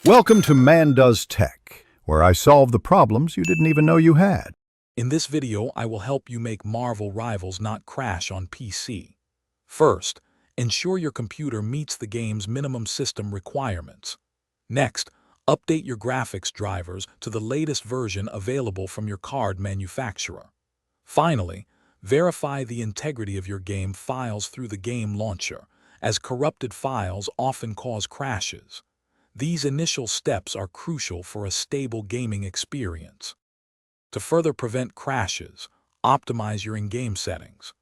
Welcome to Man Does Tech, where I solve the problems you didn't even know you had. In this video, I will help you make Marvel Rivals not crash on PC. First, ensure your computer meets the game's minimum system requirements. Next, update your graphics drivers to the latest version available from your card manufacturer. Finally, verify the integrity of your game files through the game launcher, as corrupted files often cause crashes. These initial steps are crucial for a stable gaming experience. To further prevent crashes, optimize your in-game settings.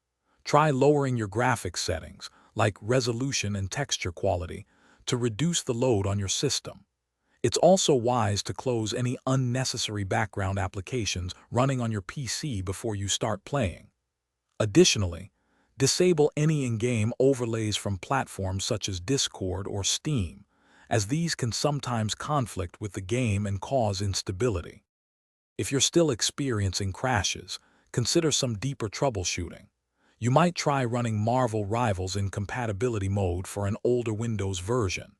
Try lowering your graphics settings, like resolution and texture quality, to reduce the load on your system. It's also wise to close any unnecessary background applications running on your PC before you start playing. Additionally, disable any in-game overlays from platforms such as Discord or Steam, as these can sometimes conflict with the game and cause instability. If you're still experiencing crashes, consider some deeper troubleshooting. You might try running Marvel Rivals in compatibility mode for an older Windows version.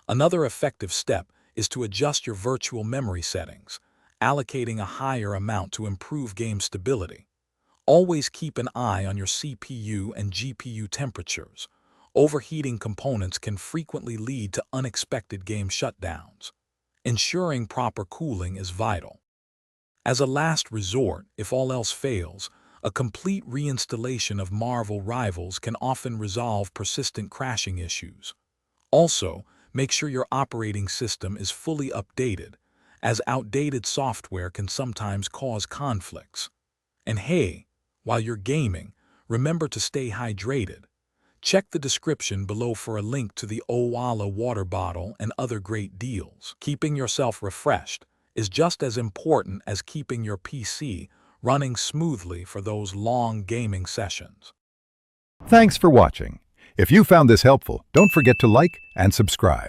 Another effective step is to adjust your virtual memory settings, allocating a higher amount to improve game stability. Always keep an eye on your CPU and GPU temperatures. Overheating components can frequently lead to unexpected game shutdowns. Ensuring proper cooling is vital. As a last resort, if all else fails, a complete reinstallation of Marvel Rivals can often resolve persistent crashing issues. Also, make sure your operating system is fully updated, as outdated software can sometimes cause conflicts. And hey, while you're gaming, remember to stay hydrated. Check the description below for a link to the Owala water bottle and other great deals. Keeping yourself refreshed is just as important as keeping your PC running smoothly for those long gaming sessions. Thanks for watching. If you found this helpful, don't forget to like and subscribe.